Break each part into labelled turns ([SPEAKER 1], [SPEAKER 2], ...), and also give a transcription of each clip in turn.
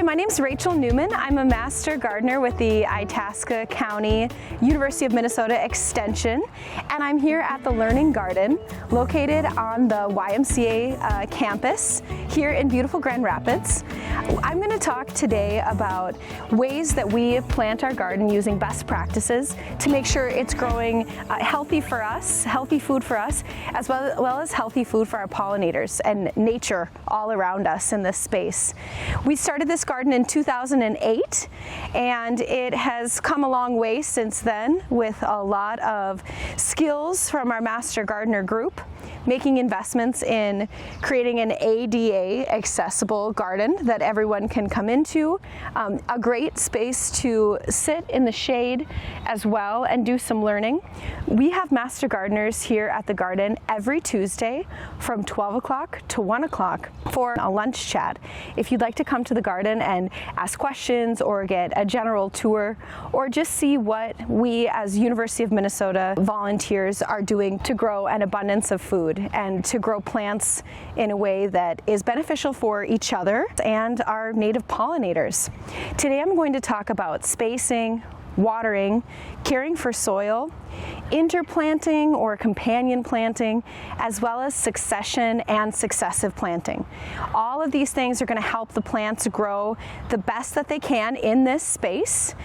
[SPEAKER 1] Hi, my name is Rachel Newman. I'm a Master Gardener with the Itasca County University of Minnesota Extension, and I'm here at the Learning Garden located on the YMCA campus here in beautiful Grand Rapids. I'm going to talk today about ways that we plant our garden using best practices to make sure it's growing healthy for us, healthy food for us, as well as healthy food for our pollinators and nature all around us in this space. We started this garden in 2008, and it has come a long way since then with a lot of skills from our Master Gardener group, making investments in creating an ADA accessible garden that everyone can come into, a great space to sit in the shade as well and do some learning. We have Master Gardeners here at the garden every Tuesday from 12 o'clock to 1 o'clock for a lunch chat. If you'd like to come to the garden and ask questions or get a general tour or just see what we as University of Minnesota volunteers are doing to grow an abundance of food and to grow plants in a way that is beneficial for each other and our native pollinators. Today I'm going to talk about spacing, watering, caring for soil, interplanting or companion planting, as well as succession and successive planting. All of these things are going to help the plants grow the best that they can in this space,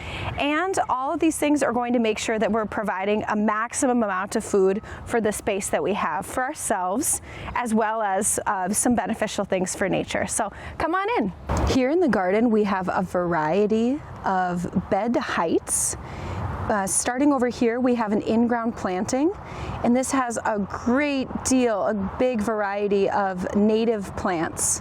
[SPEAKER 1] and all of these things are going to make sure that we're providing a maximum amount of food for the space that we have for ourselves, as well as some beneficial things for nature. So come on in. Here in the garden we have a variety of bed heights. Starting over here, we have an in-ground planting, and this has a great deal, a big variety of native plants.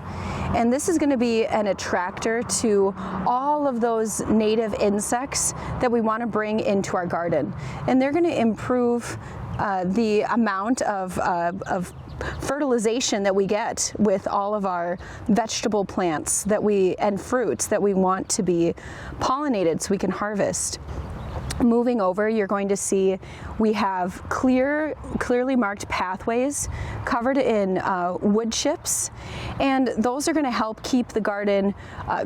[SPEAKER 1] And this is going to be an attractor to all of those native insects that we want to bring into our garden. And they're going to improve the amount of fertilization that we get with all of our vegetable plants and fruits that we want to be pollinated so we can harvest. Moving over, you're going to see we have clearly marked pathways covered in wood chips, and those are going to help keep the garden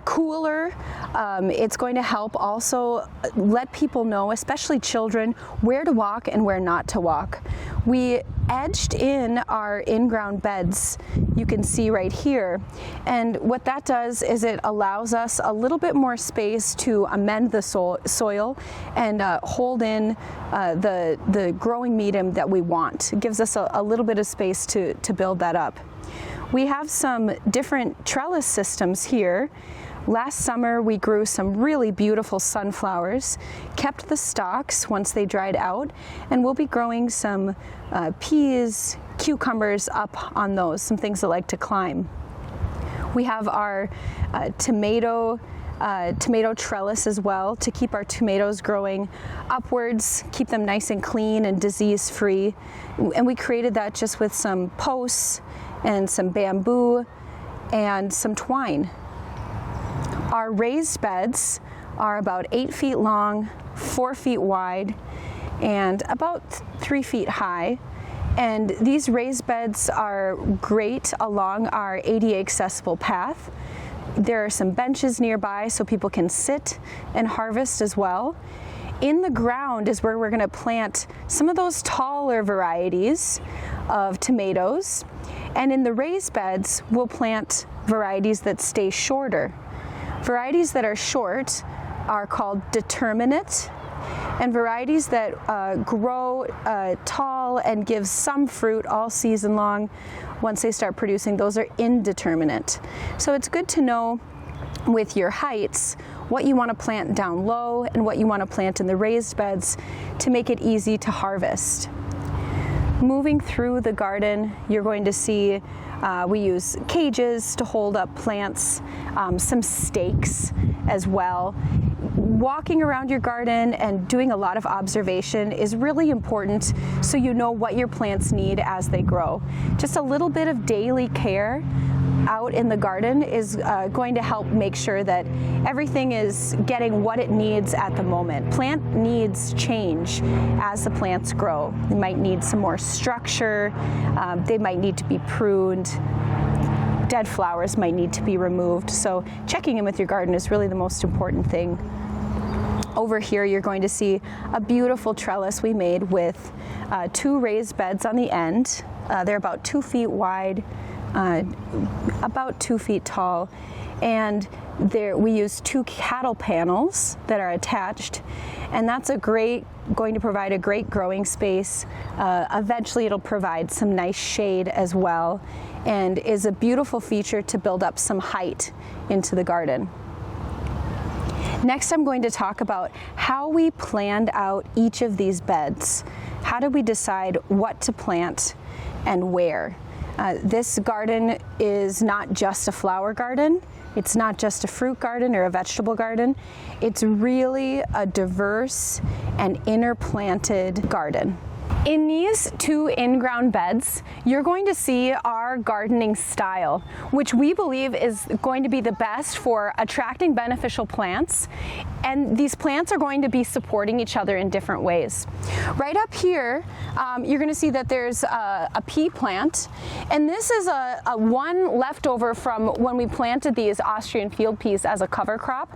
[SPEAKER 1] cooler. It's going to help also let people know, especially children, where to walk and where not to walk. We edged in our in-ground beds, you can see right here, and what that does is it allows us a little bit more space to amend the soil and hold in the growing medium that we want. It gives us a little bit of space to build that up. We have some different trellis systems here. Last summer we grew some really beautiful sunflowers, kept the stalks once they dried out, and we'll be growing some peas, cucumbers up on those, some things that like to climb. We have our tomato trellis as well to keep our tomatoes growing upwards, keep them nice and clean and disease-free. And we created that just with some posts and some bamboo and some twine. Our raised beds are about 8 feet long, 4 feet wide, and about 3 feet high. And these raised beds are great along our ADA accessible path. There are some benches nearby so people can sit and harvest as well. In the ground is where we're going to plant some of those taller varieties of tomatoes. And in the raised beds, we'll plant varieties that stay shorter. Varieties that are short are called determinate, and varieties that grow tall and give some fruit all season long, once they start producing, those are indeterminate. So it's good to know with your heights what you want to plant down low and what you want to plant in the raised beds to make it easy to harvest. Moving through the garden, you're going to see we use cages to hold up plants, some stakes as well. Walking around your garden and doing a lot of observation is really important so you know what your plants need as they grow. Just a little bit of daily care out in the garden is going to help make sure that everything is getting what it needs at the moment. Plant needs change as the plants grow. They might need some more structure, they might need to be pruned. dead flowers might need to be removed. So checking in with your garden is really the most important thing. Over here you're going to see a beautiful trellis we made with 2 raised beds on the end. They're about 2 feet wide, about 2 feet tall, and we use 2 cattle panels that are attached, and that's going to provide a great growing space. Eventually it'll provide some nice shade as well, and is a beautiful feature to build up some height into the garden. Next, I'm going to talk about how we planned out each of these beds. How did we decide what to plant and where? This garden is not just a flower garden. It's not just a fruit garden or a vegetable garden. It's really a diverse and interplanted garden. In these 2 in-ground beds, you're going to see our gardening style, which we believe is going to be the best for attracting beneficial plants, and these plants are going to be supporting each other in different ways. Right up here, you're going to see that there's a pea plant, and this is a one leftover from when we planted these Austrian field peas as a cover crop.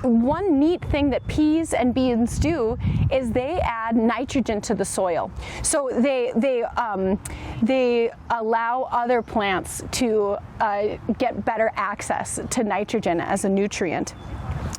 [SPEAKER 1] One neat thing that peas and beans do is they add nitrogen to the soil. So they allow other plants to get better access to nitrogen as a nutrient.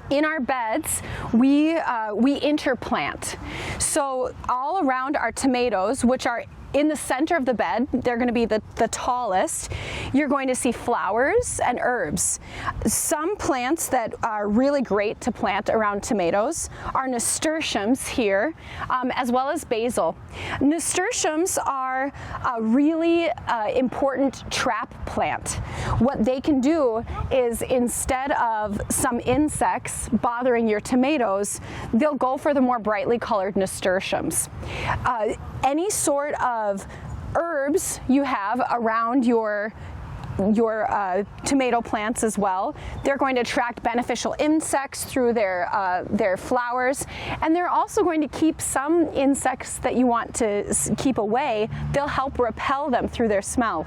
[SPEAKER 1] In our beds, we interplant. So all around our tomatoes, which are in the center of the bed, they're going to be the tallest, you're going to see flowers and herbs. Some plants that are really great to plant around tomatoes are nasturtiums here, as well as basil. Nasturtiums are a really important trap plant. What they can do is, instead of some insects bothering your tomatoes, they'll go for the more brightly colored nasturtiums. Any sort of herbs you have around your tomato plants as well, they're going to attract beneficial insects through their flowers, and they're also going to keep some insects that you want to keep away. They'll help repel them through their smell.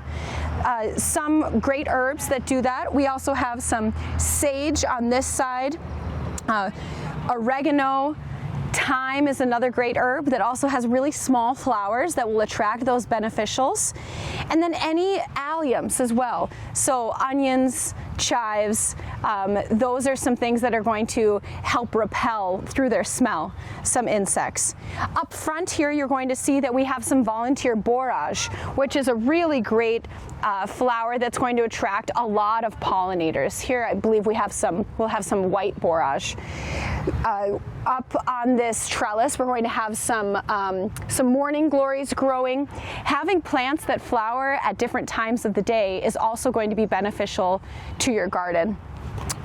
[SPEAKER 1] Some great herbs that do that. We also have some sage on this side, oregano. Thyme is another great herb that also has really small flowers that will attract those beneficials. And then any alliums as well. So onions, chives, those are some things that are going to help repel through their smell some insects. Up front here, you're going to see that we have some volunteer borage, which is a really great flower that's going to attract a lot of pollinators. Here, I believe we'll have some white borage. Up on this trellis, we're going to have some morning glories growing. Having plants that flower at different times of the day is also going to be beneficial to your garden.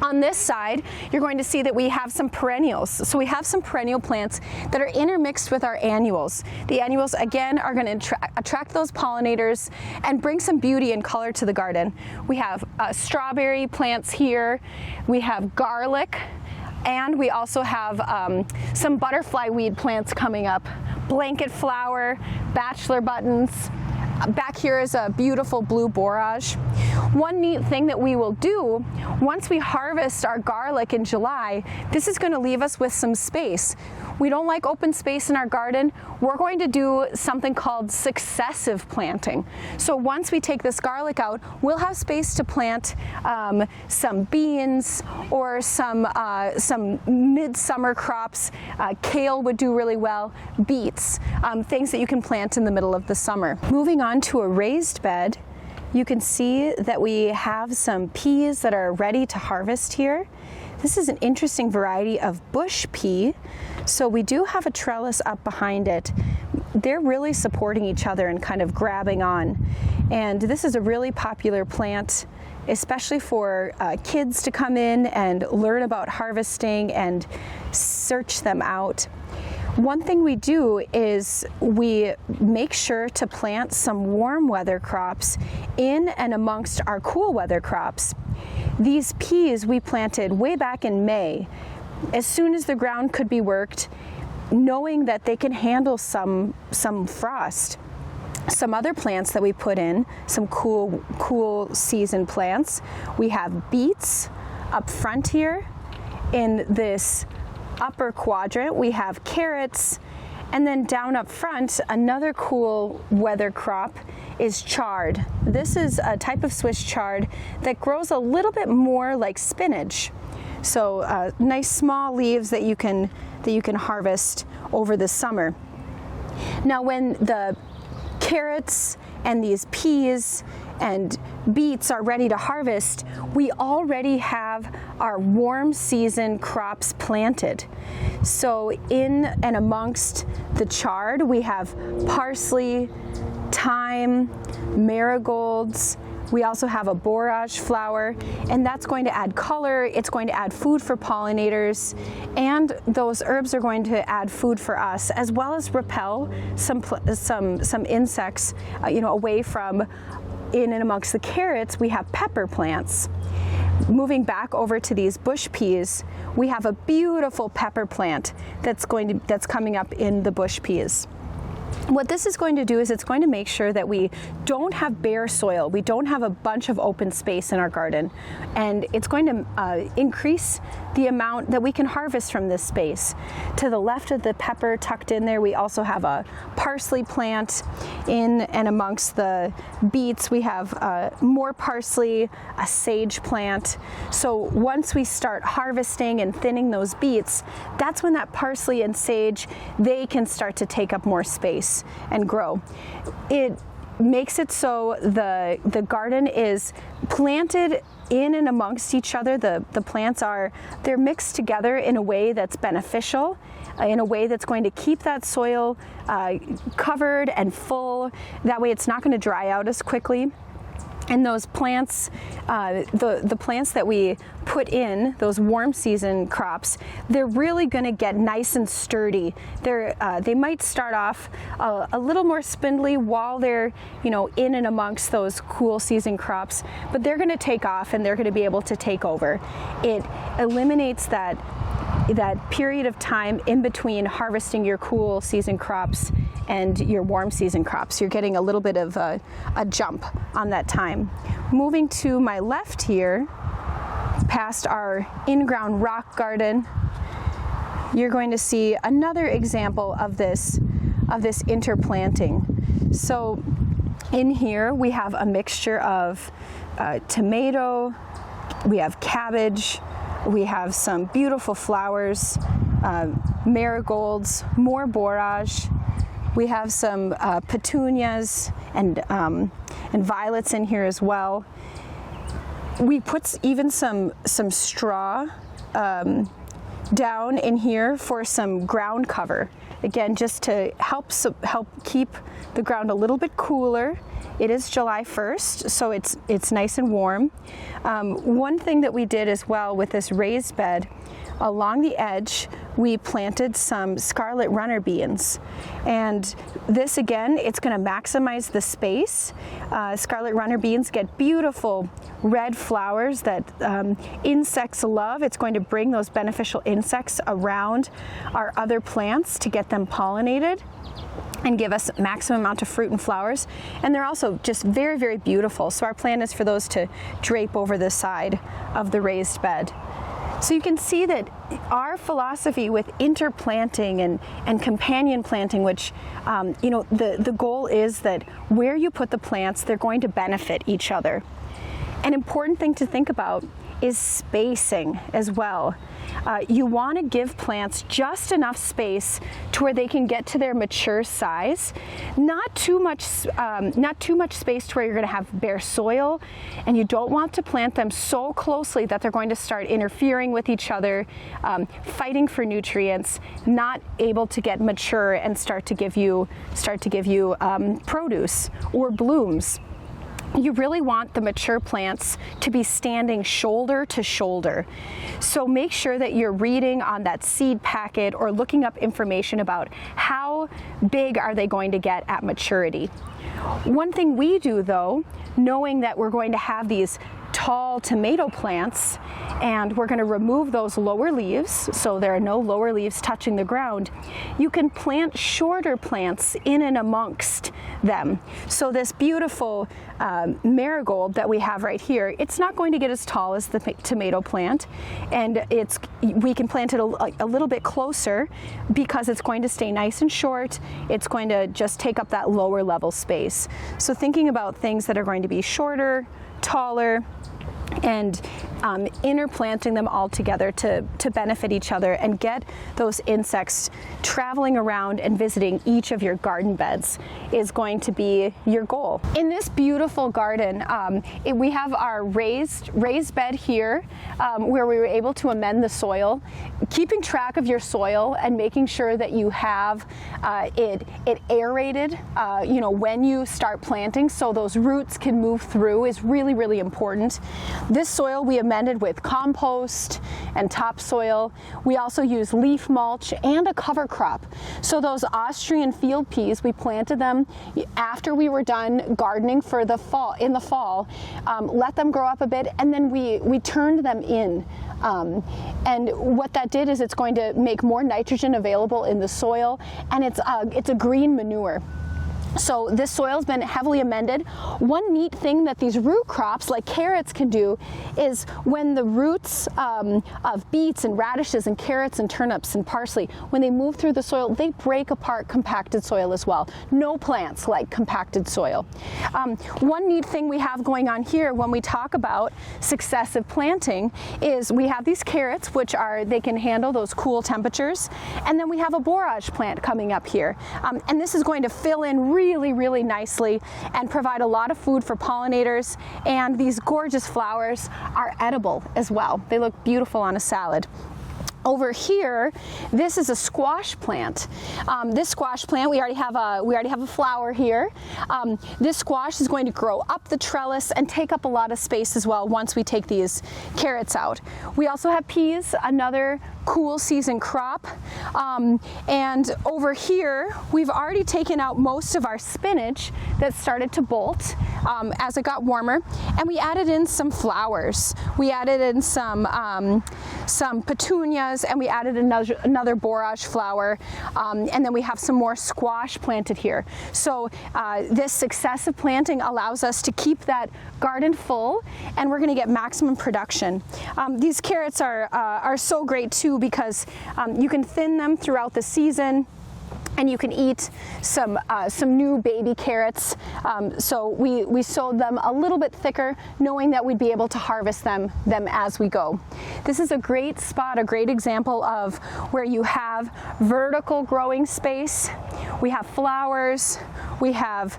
[SPEAKER 1] On this side, you're going to see that we have some perennials. So we have some perennial plants that are intermixed with our annuals. The annuals, again, are going to attract those pollinators and bring some beauty and color to the garden. We have strawberry plants here. We have garlic. And we also have some butterfly weed plants coming up. Blanket flower, bachelor buttons. Back here is a beautiful blue borage. One neat thing that we will do, once we harvest our garlic in July, this is going to leave us with some space. We don't like open space in our garden. We're going to do something called successive planting. So once we take this garlic out, we'll have space to plant some beans or some midsummer crops. Kale would do really well, beets, things that you can plant in the middle of the summer. Moving on to a raised bed, you can see that we have some peas that are ready to harvest here. This is an interesting variety of bush pea. So we do have a trellis up behind it. They're really supporting each other and kind of grabbing on. And this is a really popular plant, especially for kids to come in and learn about harvesting and search them out. One thing we do is we make sure to plant some warm weather crops in and amongst our cool weather crops. These peas we planted way back in May, as soon as the ground could be worked, knowing that they can handle some frost. some other plants that we put in, some cool season plants. We have beets up front here. In this upper quadrant, we have carrots. And then down up front, another cool weather crop is chard. This is a type of Swiss chard that grows a little bit more like spinach. So nice small leaves that you can harvest over the summer. Now when the carrots and these peas and beets are ready to harvest, we already have our warm season crops planted. So in and amongst the chard, we have parsley, thyme, marigolds. We also have a borage flower, and that's going to add color. It's going to add food for pollinators, and those herbs are going to add food for us, as well as repel some insects, away from. In and amongst the carrots, we have pepper plants. Moving back over to these bush peas, we have a beautiful pepper plant that's coming up in the bush peas. What this is going to do is it's going to make sure that we don't have bare soil. We don't have a bunch of open space in our garden. And it's going to increase the amount that we can harvest from this space. To the left of the pepper tucked in there, we also have a parsley plant. In and amongst the beets, we have more parsley, a sage plant. So once we start harvesting and thinning those beets, that's when that parsley and sage, they can start to take up more space and grow. It makes it so the garden is planted in and amongst each other. The plants they're mixed together in a way that's beneficial, in a way that's going to keep that soil covered and full. That way it's not going to dry out as quickly. And those plants, the plants that we put in, those warm season crops, they're really going to get nice and sturdy. They might start off a little more spindly while they're, in and amongst those cool season crops, but they're going to take off and they're going to be able to take over. It eliminates that period of time in between harvesting your cool season crops and your warm season crops. You're getting a little bit of a jump on that time. Moving to my left here, past our in-ground rock garden, you're going to see another example of this interplanting. So in here we have a mixture of tomato, we have cabbage, we have some beautiful flowers, marigolds, more borage. We have some petunias and violets in here as well. We put even some straw down in here for some ground cover. Again, just to help keep the ground a little bit cooler. It is July 1st, so it's nice and warm. One thing that we did as well with this raised bed, along the edge, we planted some scarlet runner beans. And this, again, it's going to maximize the space. Scarlet runner beans get beautiful red flowers that insects love. It's going to bring those beneficial insects around our other plants to get them pollinated and give us maximum amount of fruit and flowers. And they're also just very, very beautiful. So our plan is for those to drape over the side of the raised bed. So you can see that our philosophy with interplanting and companion planting, which, the goal is that where you put the plants, they're going to benefit each other. An important thing to think about is spacing as well. You want to give plants just enough space to where they can get to their mature size, not too much space to where you're going to have bare soil, and you don't want to plant them so closely that they're going to start interfering with each other, fighting for nutrients, not able to get mature and start to give you produce or blooms. You really want the mature plants to be standing shoulder to shoulder. So make sure that you're reading on that seed packet or looking up information about how big are they going to get at maturity. One thing we do, though, knowing that we're going to have these tall tomato plants, and we're going to remove those lower leaves, so there are no lower leaves touching the ground, you can plant shorter plants in and amongst them. So this beautiful marigold that we have right here, it's not going to get as tall as the tomato plant, and we can plant it a little bit closer because it's going to stay nice and short. It's going to just take up that lower level space. So thinking about things that are going to be shorter, taller, and interplanting them all together to benefit each other and get those insects traveling around and visiting each of your garden beds is going to be your goal. In this beautiful garden, we have our raised bed here where we were able to amend the soil. Keeping track of your soil and making sure that you have it aerated when you start planting so those roots can move through is really, really important. This soil we amended with compost and topsoil. We also use leaf mulch and a cover crop. So those Austrian field peas, we planted them after we were done gardening for the fall. In the fall, let them grow up a bit, and then we turned them in. And what that did is it's going to make more nitrogen available in the soil, and it's a green manure. So this soil's been heavily amended. One neat thing that these root crops like carrots can do is when the roots of beets and radishes and carrots and turnips and parsley, when they move through the soil, they break apart compacted soil as well. No plants like compacted soil. One neat thing we have going on here when we talk about successive planting is we have these carrots, which they can handle those cool temperatures, and then we have a borage plant coming up here. And this is going to fill in really, really nicely and provide a lot of food for pollinators, and these gorgeous flowers are edible as well. They look beautiful on a salad. Over here, this is a squash plant. This squash plant, we already have a flower here. This squash is going to grow up the trellis and take up a lot of space as well once we take these carrots out. We also have peas, another cool season crop. And over here, we've already taken out most of our spinach that started to bolt as it got warmer, and we added in some flowers. We added in some petunias, and we added another borage flower, and then we have some more squash planted here. So this successive planting allows us to keep that garden full, and we're going to get maximum production. These carrots are so great too because you can thin them throughout the season, and you can eat some new baby carrots. So we sowed them a little bit thicker, knowing that we'd be able to harvest them as we go. This is a great spot, a great example of where you have vertical growing space. We have flowers, we have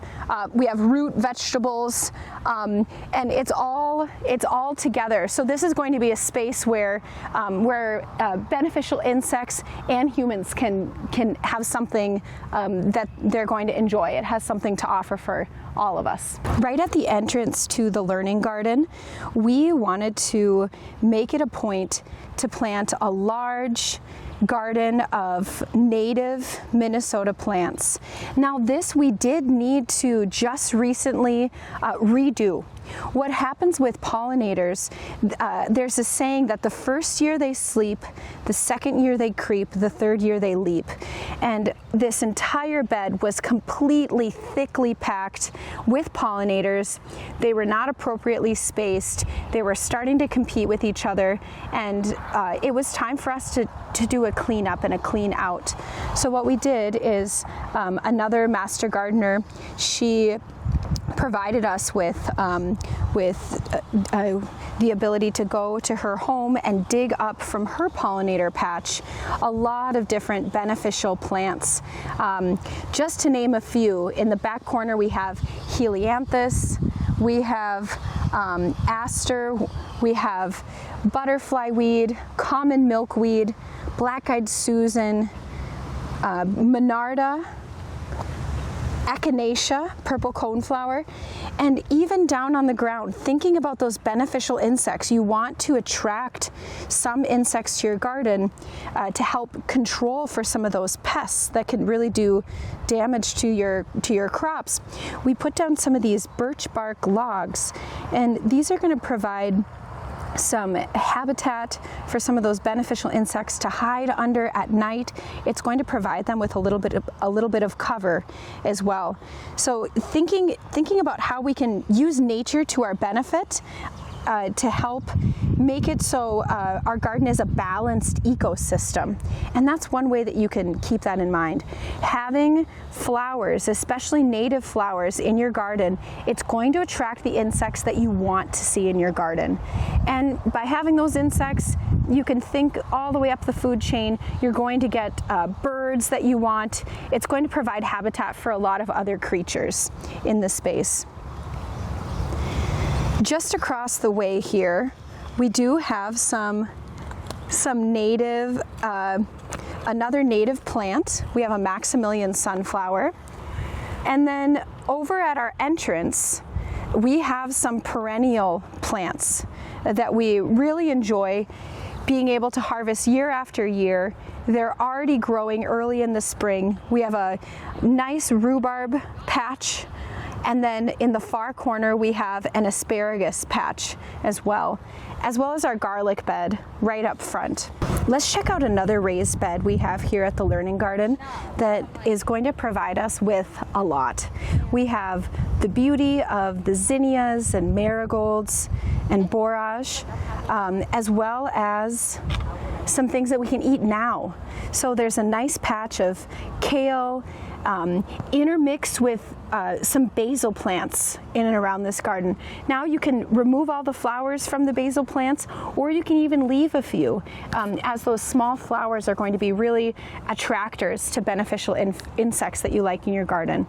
[SPEAKER 1] root vegetables, and it's all together. So this is going to be a space where beneficial insects and humans can have something that they're going to enjoy. It has something to offer for all of us. Right at the entrance to the Learning Garden, we wanted to make it a point to plant a large garden of native Minnesota plants. Now this we did need to just recently redo. What happens with pollinators, there's a saying that the first year they sleep, the second year they creep, the third year they leap. And this entire bed was completely thickly packed with pollinators. They were not appropriately spaced. They were starting to compete with each other, and it was time for us to do a cleanup and a clean out. So what we did is another master gardener, she provided us with the ability to go to her home and dig up from her pollinator patch a lot of different beneficial plants. Just to name a few, in the back corner we have helianthus, we have aster, we have butterfly weed, common milkweed, black-eyed Susan, monarda, echinacea, purple coneflower, and even down on the ground, thinking about those beneficial insects. You want to attract some insects to your garden to help control for some of those pests that can really do damage to your crops. We put down some of these birch bark logs, and these are going to provide some habitat for some of those beneficial insects to hide under at night. It's going to provide them with a little bit of cover as well. So thinking about how we can use nature to our benefit to help make it so our garden is a balanced ecosystem. And that's one way that you can keep that in mind. Having flowers, especially native flowers in your garden, it's going to attract the insects that you want to see in your garden. And by having those insects, you can think all the way up the food chain. You're going to get birds that you want. It's going to provide habitat for a lot of other creatures in the space. Just across the way here, we do have some native, another native plant. We have a Maximilian sunflower. And then over at our entrance, we have some perennial plants that we really enjoy being able to harvest year after year. They're already growing early in the spring. We have a nice rhubarb patch. And then in the far corner, we have an asparagus patch as well as our garlic bed right up front. Let's check out another raised bed we have here at the Learning Garden that is going to provide us with a lot. We have the beauty of the zinnias and marigolds and borage, as well as some things that we can eat now. So there's a nice patch of kale, intermixed with some basil plants in and around this garden. Now you can remove all the flowers from the basil plants, or you can even leave a few, as those small flowers are going to be really attractors to beneficial insects that you like in your garden.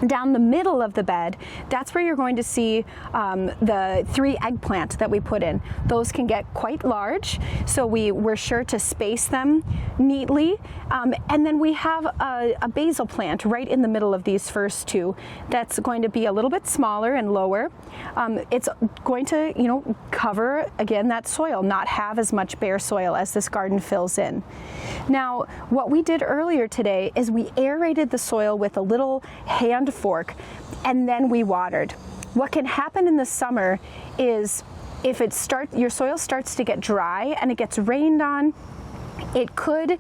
[SPEAKER 1] Down the middle of the bed, that's where you're going to see the 3 eggplant that we put in. Those can get quite large, so we're sure to space them neatly. And then we have a basil plant right in the middle of these first 2 that's going to be a little bit smaller and lower. It's going to, cover, again, that soil, not have as much bare soil as this garden fills in. Now, what we did earlier today is we aerated the soil with a little hand fork, and then we watered. What can happen in the summer is if your soil starts to get dry and it gets rained on, it could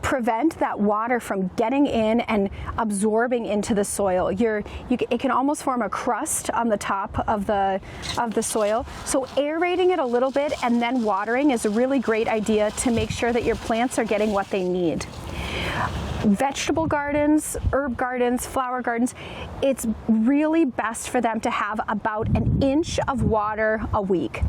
[SPEAKER 1] prevent that water from getting in and absorbing into the soil. It can almost form a crust on the top of the soil. So aerating it a little bit and then watering is a really great idea to make sure that your plants are getting what they need. Vegetable gardens, herb gardens, flower gardens, it's really best for them to have about an inch of water a week.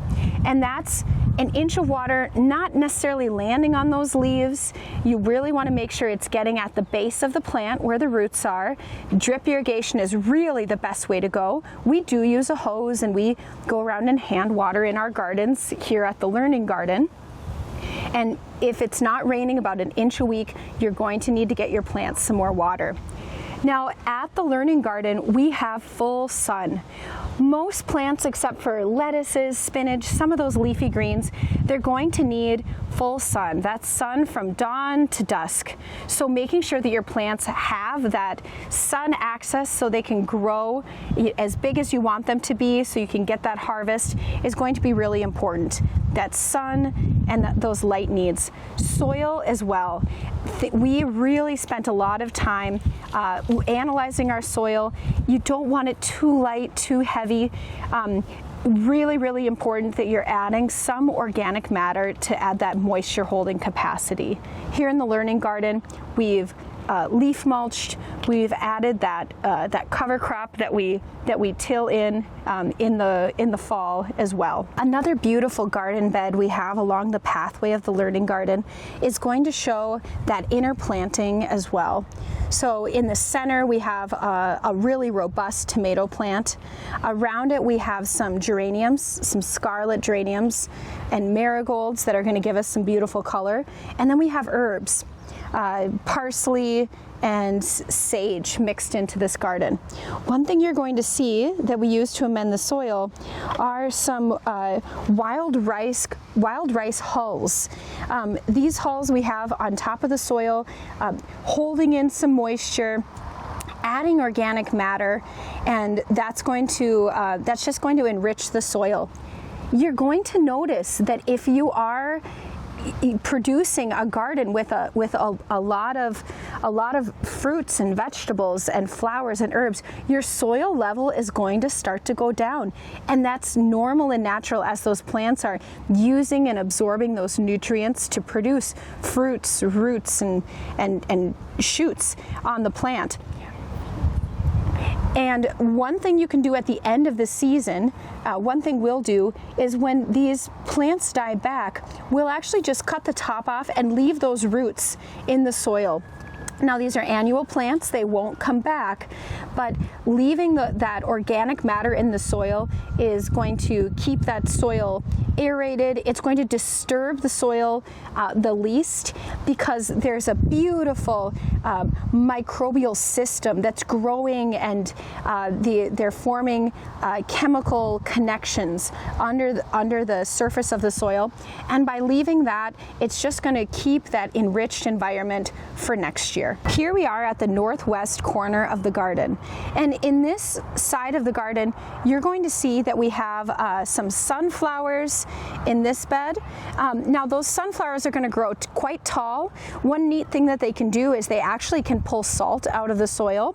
[SPEAKER 1] And that's an inch of water not necessarily landing on those leaves. You really want to make sure it's getting at the base of the plant where the roots are. Drip irrigation is really the best way to go. We do use a hose, and we go around and hand water in our gardens here at the Learning Garden. And if it's not raining about an inch a week, you're going to need to get your plants some more water. Now, at the Learning Garden, we have full sun. Most plants, except for lettuces, spinach, some of those leafy greens, they're going to need full sun. That's sun from dawn to dusk. So making sure that your plants have that sun access so they can grow as big as you want them to be, so you can get that harvest, is going to be really important. That sun and those light needs. Soil as well. We really spent a lot of time analyzing our soil. You don't want it too light, too heavy. Really, really important that you're adding some organic matter to add that moisture holding capacity. Here in the Learning Garden, we've leaf mulched. We've added that cover crop that we till in the fall as well. Another beautiful garden bed we have along the pathway of the Learning Garden is going to show that inner planting as well. So in the center we have a really robust tomato plant. Around it we have some geraniums, some scarlet geraniums and marigolds that are going to give us some beautiful color. And then we have herbs. parsley, and sage mixed into this garden. One thing you're going to see that we use to amend the soil are some wild rice hulls. These hulls we have on top of the soil, holding in some moisture, adding organic matter, and that's just going to enrich the soil. You're going to notice that if you are producing a garden with a lot of fruits and vegetables and flowers and herbs, your soil level is going to start to go down, and that's normal and natural as those plants are using and absorbing those nutrients to produce fruits, roots, and shoots on the plant. And one thing you can do at the end of the season, one thing we'll do is when these plants die back, we'll actually just cut the top off and leave those roots in the soil. Now, these are annual plants, they won't come back, but leaving that organic matter in the soil is going to keep that soil aerated. It's going to disturb the soil the least, because there's a beautiful microbial system that's growing, and they're forming chemical connections under the surface of the soil. And by leaving that, it's just going to keep that enriched environment for next year. Here we are at the northwest corner of the garden, and in this side of the garden you're going to see that we have some sunflowers in this bed. Now those sunflowers are going to grow quite tall. One neat thing that they can do is they actually can pull salt out of the soil.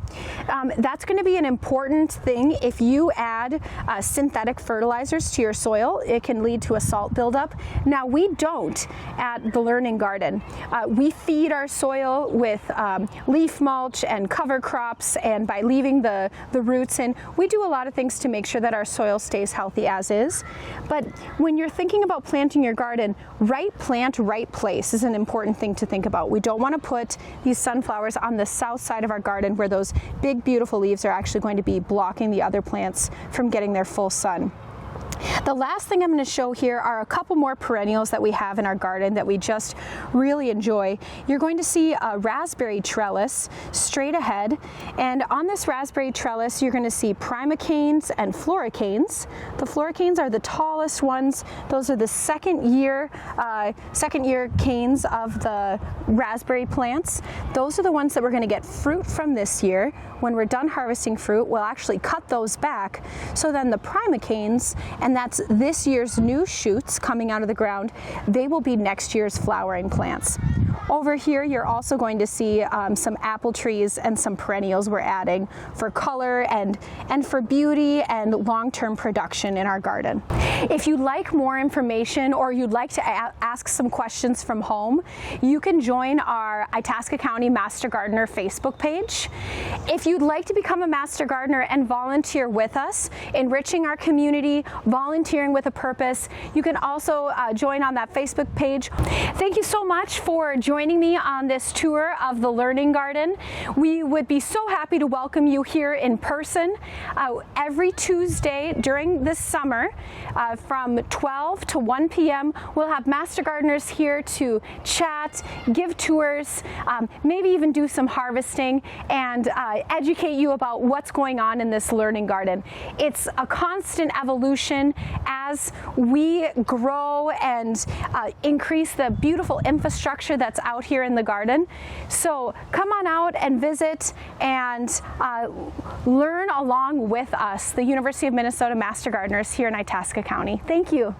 [SPEAKER 1] That's going to be an important thing. If you add synthetic fertilizers to your soil, it can lead to a salt buildup. Now we don't at the Learning Garden. We feed our soil with leaf mulch and cover crops, and by leaving the roots in, we do a lot of things to make sure that our soil stays healthy as is. But when you're thinking about planting your garden, right plant, right place is an important thing to think about. We don't want to put these sunflowers on the south side of our garden where those big beautiful leaves are actually going to be blocking the other plants from getting their full sun. The last thing I'm going to show here are a couple more perennials that we have in our garden that we just really enjoy. You're going to see a raspberry trellis straight ahead, and on this raspberry trellis you're going to see primicanes and floricanes. The floricanes are the tallest ones. Those are the second year canes of the raspberry plants. Those are the ones that we're going to get fruit from this year. When we're done harvesting fruit, we'll actually cut those back, so then the primicanes, and that's this year's new shoots coming out of the ground, they will be next year's flowering plants. Over here you're also going to see some apple trees and some perennials we're adding for color and for beauty and long-term production in our garden. If you'd like more information or you'd like to ask some questions from home, you can join our Itasca County Master Gardener Facebook page. If you'd like to become a Master Gardener and volunteer with us, enriching our community, volunteering with a purpose, you can also join on that Facebook page. Thank you so much for joining me on this tour of the Learning Garden. We would be so happy to welcome you here in person every Tuesday during this summer from 12 to 1 p.m. We'll have Master Gardeners here to chat, give tours, maybe even do some harvesting, and educate you about what's going on in this Learning Garden. It's a constant evolution as we grow and increase the beautiful infrastructure that's out here in the garden. So come on out and visit and learn along with us, the University of Minnesota Master Gardeners here in Itasca County. Thank you.